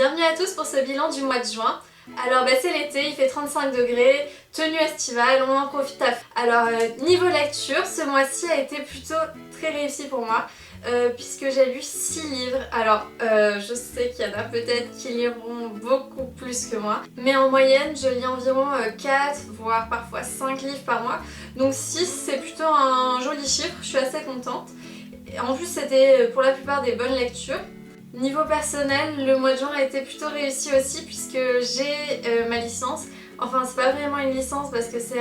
Bienvenue à tous pour ce bilan du mois de juin. Alors c'est l'été, il fait 35 degrés, tenue estivale, on en profite à fond. Alors niveau lecture, ce mois-ci a été plutôt très réussi pour moi puisque j'ai lu 6 livres. Alors je sais qu'il y en a peut-être qui liront beaucoup plus que moi, mais en moyenne je lis environ 4 voire parfois 5 livres par mois. Donc 6 c'est plutôt un joli chiffre, je suis assez contente. Et en plus c'était pour la plupart des bonnes lectures. Niveau personnel, le mois de juin a été plutôt réussi aussi puisque j'ai ma licence. Enfin c'est pas vraiment une licence parce que c'est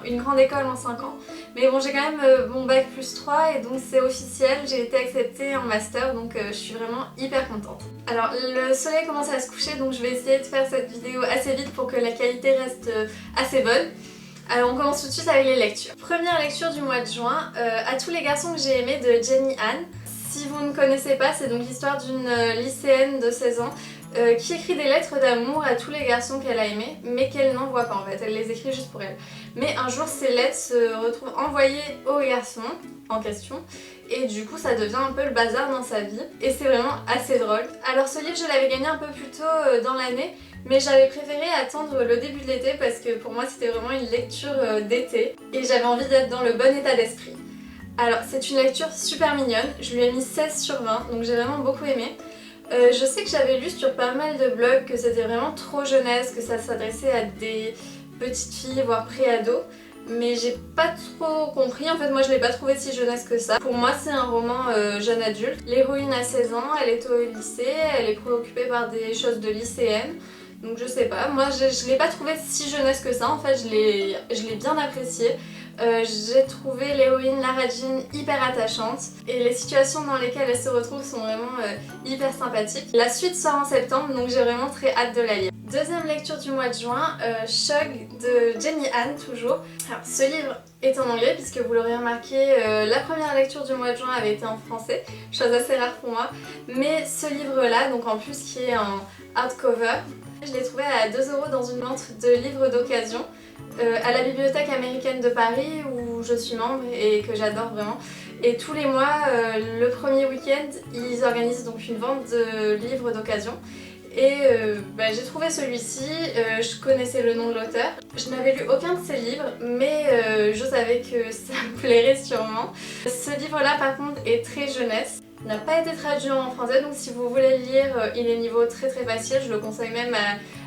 une grande école en 5 ans. Mais bon j'ai quand même mon bac plus 3 et donc c'est officiel, j'ai été acceptée en master donc je suis vraiment hyper contente. Alors le soleil commence à se coucher donc je vais essayer de faire cette vidéo assez vite pour que la qualité reste assez bonne. Alors on commence tout de suite avec les lectures. Première lecture du mois de juin, À tous les garçons que j'ai aimés de Jenny Han. Si vous ne connaissez pas, c'est donc l'histoire d'une lycéenne de 16 ans qui écrit des lettres d'amour à tous les garçons qu'elle a aimés, mais qu'elle n'envoie pas en fait, elle les écrit juste pour elle. Mais un jour ces lettres se retrouvent envoyées au garçon en question, et du coup ça devient un peu le bazar dans sa vie, et c'est vraiment assez drôle. Alors ce livre je l'avais gagné un peu plus tôt dans l'année, mais j'avais préféré attendre le début de l'été parce que pour moi c'était vraiment une lecture d'été, et j'avais envie d'être dans le bon état d'esprit. Alors c'est une lecture super mignonne, je lui ai mis 16 sur 20, donc j'ai vraiment beaucoup aimé. Je sais que j'avais lu sur pas mal de blogs que c'était vraiment trop jeunesse, que ça s'adressait à des petites filles, voire pré-ados, mais j'ai pas trop compris, en fait moi je l'ai pas trouvé si jeunesse que ça. Pour moi c'est un roman jeune adulte. L'héroïne a 16 ans, elle est au lycée, elle est préoccupée par des choses de lycéenne. Donc je sais pas, moi je l'ai pas trouvé si jeunesse que ça, en fait je l'ai bien apprécié. J'ai trouvé l'héroïne Lara Jean hyper attachante et les situations dans lesquelles elle se retrouve sont vraiment hyper sympathiques. La suite sort en septembre donc j'ai vraiment très hâte de la lire. Deuxième lecture du mois de juin, Shug de Jenny Han toujours. Alors ce livre est en anglais puisque vous l'aurez remarqué, la première lecture du mois de juin avait été en français, chose assez rare pour moi. Mais ce livre là, donc en plus qui est en hardcover, je l'ai trouvé à 2 € dans une vente de livres d'occasion. À la Bibliothèque américaine de Paris où je suis membre et que j'adore vraiment. Et tous les mois, le premier week-end, ils organisent donc une vente de livres d'occasion. Et j'ai trouvé celui-ci, je connaissais le nom de l'auteur. Je n'avais lu aucun de ses livres, mais je savais que ça me plairait sûrement. Ce livre-là par contre est très jeunesse. Il n'a pas été traduit en français, donc si vous voulez le lire, il est niveau très facile. Je le conseille même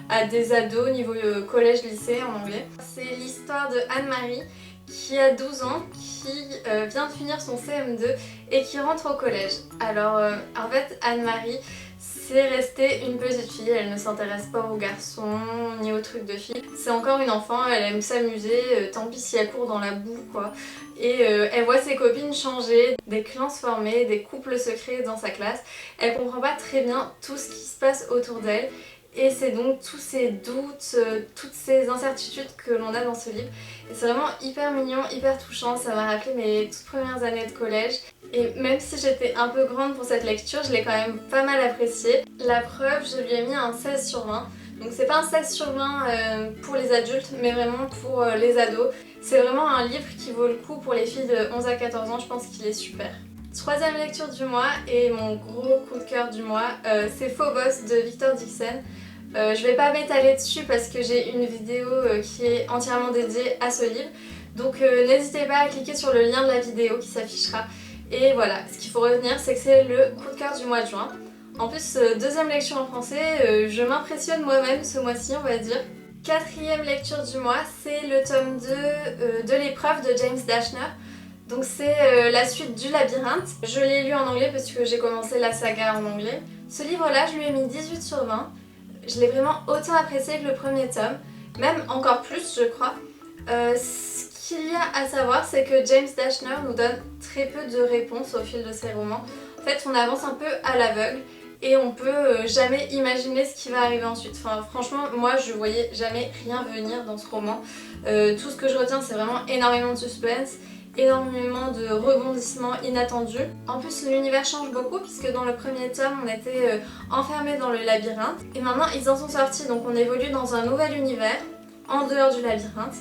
à des ados niveau collège-lycée en anglais. C'est l'histoire de Anne-Marie qui a 12 ans, qui vient de finir son CM2 et qui rentre au collège. Alors en fait Anne-Marie c'est restée une petite fille, elle ne s'intéresse pas aux garçons ni aux trucs de filles. C'est encore une enfant, elle aime s'amuser, tant pis si elle court dans la boue quoi. Et elle voit ses copines changer, des clans se former, des couples se créer dans sa classe. Elle comprend pas très bien tout ce qui se passe autour d'elle. Et c'est donc tous ces doutes, toutes ces incertitudes que l'on a dans ce livre. Et c'est vraiment hyper mignon, hyper touchant, ça m'a rappelé mes toutes premières années de collège. Et même si j'étais un peu grande pour cette lecture, je l'ai quand même pas mal appréciée. La preuve, je lui ai mis un 16 sur 20. Donc c'est pas un 16 sur 20 pour les adultes, mais vraiment pour les ados. C'est vraiment un livre qui vaut le coup pour les filles de 11 à 14 ans, je pense qu'il est super. Troisième lecture du mois et mon gros coup de cœur du mois, c'est Phobos de Victor Dixon. Je vais pas m'étaler dessus parce que j'ai une vidéo qui est entièrement dédiée à ce livre. Donc n'hésitez pas à cliquer sur le lien de la vidéo qui s'affichera. Et voilà, ce qu'il faut retenir c'est que c'est le coup de cœur du mois de juin. En plus, deuxième lecture en français, je m'impressionne moi-même ce mois-ci on va dire. Quatrième lecture du mois, c'est le tome 2 de l'épreuve de James Dashner. Donc c'est la suite du labyrinthe. Je l'ai lu en anglais parce que j'ai commencé la saga en anglais. Ce livre-là, je lui ai mis 18 sur 20. Je l'ai vraiment autant apprécié que le premier tome, même encore plus je crois. Ce qu'il y a à savoir c'est que James Dashner nous donne très peu de réponses au fil de ses romans. En fait on avance un peu à l'aveugle et on peut jamais imaginer ce qui va arriver ensuite. Enfin franchement moi je voyais jamais rien venir dans ce roman. Tout ce que je retiens c'est vraiment énormément de suspense, énormément de rebondissements inattendus. En plus l'univers change beaucoup puisque dans le premier tome on était enfermés dans le labyrinthe et maintenant ils en sont sortis donc on évolue dans un nouvel univers en dehors du labyrinthe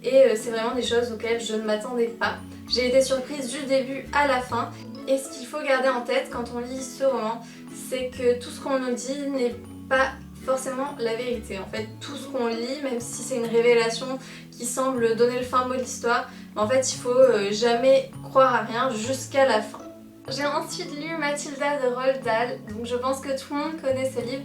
et c'est vraiment des choses auxquelles je ne m'attendais pas. J'ai été surprise du début à la fin et ce qu'il faut garder en tête quand on lit ce roman c'est que tout ce qu'on nous dit n'est pas forcément la vérité. En fait, tout ce qu'on lit, même si c'est une révélation qui semble donner le fin mot de l'histoire, en fait, il faut jamais croire à rien jusqu'à la fin. J'ai ensuite lu Mathilda de Roald Dahl, donc je pense que tout le monde connaît ce livre.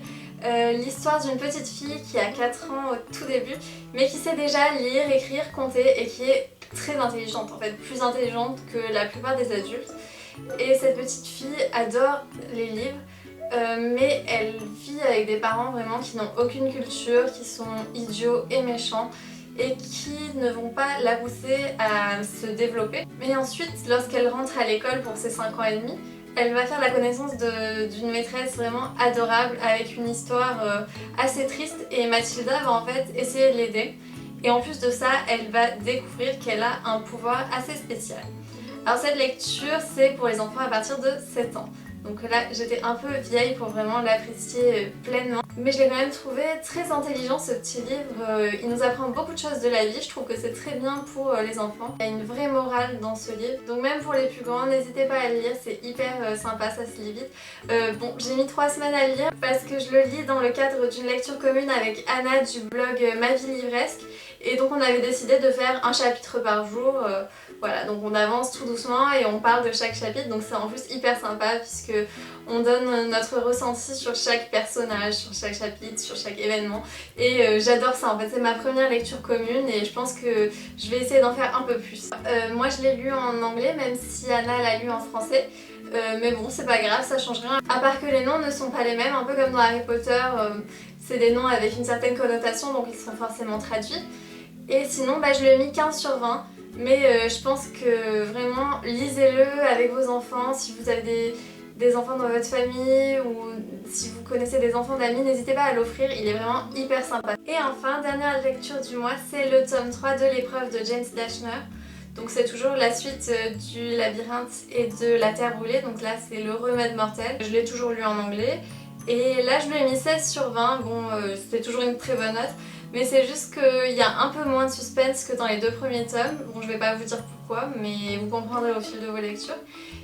L'histoire d'une petite fille qui a 4 ans au tout début, mais qui sait déjà lire, écrire, compter et qui est très intelligente, en fait, plus intelligente que la plupart des adultes. Et cette petite fille adore les livres, mais elle vit avec des parents vraiment qui n'ont aucune culture, qui sont idiots et méchants et qui ne vont pas la pousser à se développer. Mais ensuite, lorsqu'elle rentre à l'école pour ses 5 ans et demi, elle va faire la connaissance d'une maîtresse vraiment adorable avec une histoire assez triste et Mathilda va en fait essayer de l'aider. Et en plus de ça, elle va découvrir qu'elle a un pouvoir assez spécial. Alors cette lecture, c'est pour les enfants à partir de 7 ans. Donc là, j'étais un peu vieille pour vraiment l'apprécier pleinement. Mais je l'ai quand même trouvé très intelligent ce petit livre. Il nous apprend beaucoup de choses de la vie. Je trouve que c'est très bien pour les enfants. Il y a une vraie morale dans ce livre. Donc même pour les plus grands, n'hésitez pas à le lire. C'est hyper sympa, ça se lit vite. Bon, j'ai mis 3 semaines à le lire parce que je le lis dans le cadre d'une lecture commune avec Anna du blog Ma vie livresque. Et donc on avait décidé de faire un chapitre par jour. Voilà, donc on avance tout doucement et on parle de chaque chapitre, donc c'est en plus hyper sympa puisque on donne notre ressenti sur chaque personnage, sur chaque chapitre, sur chaque événement et j'adore ça en fait, c'est ma première lecture commune et je pense que je vais essayer d'en faire un peu plus. Moi je l'ai lu en anglais même si Anna l'a lu en français. Mais bon, c'est pas grave, ça change rien. À part que les noms ne sont pas les mêmes, un peu comme dans Harry Potter, c'est des noms avec une certaine connotation donc ils sont forcément traduits. Et sinon, je lui ai mis 15 sur 20. Mais je pense que vraiment, lisez-le avec vos enfants. Si vous avez des enfants dans votre famille ou si vous connaissez des enfants d'amis, n'hésitez pas à l'offrir. Il est vraiment hyper sympa. Et enfin, dernière lecture du mois, c'est le tome 3 de l'épreuve de James Dashner. Donc c'est toujours la suite du labyrinthe et de la terre brûlée. Donc là, c'est le remède mortel. Je l'ai toujours lu en anglais. Et là, je lui ai mis 16 sur 20. Bon, c'était toujours une très bonne note. Mais c'est juste qu'il y a un peu moins de suspense que dans les 2 premiers tomes. Bon, je vais pas vous dire pourquoi, mais vous comprendrez au fil de vos lectures.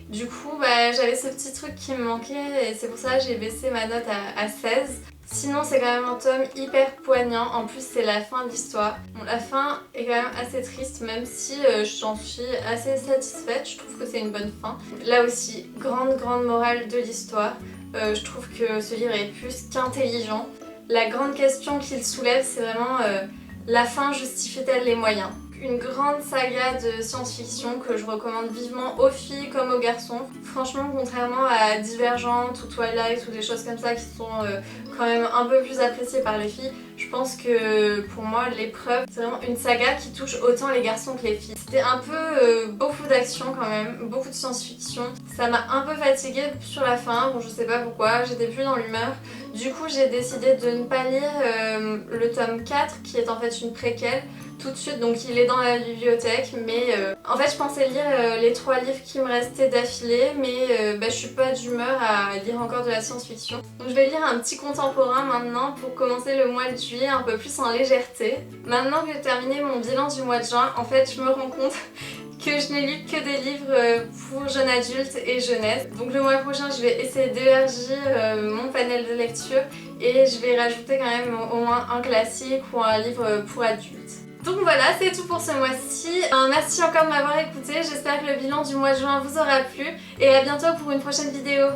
Du coup, j'avais ce petit truc qui me manquait et c'est pour ça que j'ai baissé ma note à 16. Sinon, c'est quand même un tome hyper poignant. En plus, c'est la fin de l'histoire. Bon, la fin est quand même assez triste, même si j'en suis assez satisfaite. Je trouve que c'est une bonne fin. Là aussi, grande morale de l'histoire. Je trouve que ce livre est plus qu'intelligent. La grande question qu'il soulève, c'est vraiment la fin justifie-t-elle les moyens? Une grande saga de science-fiction que je recommande vivement aux filles comme aux garçons. Franchement, contrairement à Divergente ou Twilight ou des choses comme ça qui sont quand même un peu plus appréciées par les filles, je pense que pour moi, l'épreuve, c'est vraiment une saga qui touche autant les garçons que les filles. C'était un peu beaucoup d'action quand même, beaucoup de science-fiction. Ça m'a un peu fatiguée sur la fin, bon je sais pas pourquoi, j'étais plus dans l'humeur. Du coup, j'ai décidé de ne pas lire le tome 4 qui est en fait une préquelle tout de suite, donc il est dans la bibliothèque, mais en fait je pensais lire les 3 livres qui me restaient d'affilée, mais je suis pas d'humeur à lire encore de la science-fiction. Donc je vais lire un petit contemporain maintenant pour commencer le mois de juillet un peu plus en légèreté. Maintenant que j'ai terminé mon bilan du mois de juin, en fait je me rends compte que je n'ai lu que des livres pour jeunes adultes et jeunesse. Donc le mois prochain je vais essayer d'élargir mon panel de lecture et je vais rajouter quand même au moins un classique ou un livre pour adultes. Donc voilà, c'est tout pour ce mois-ci. Merci encore de m'avoir écouté, j'espère que le bilan du mois de juin vous aura plu et à bientôt pour une prochaine vidéo.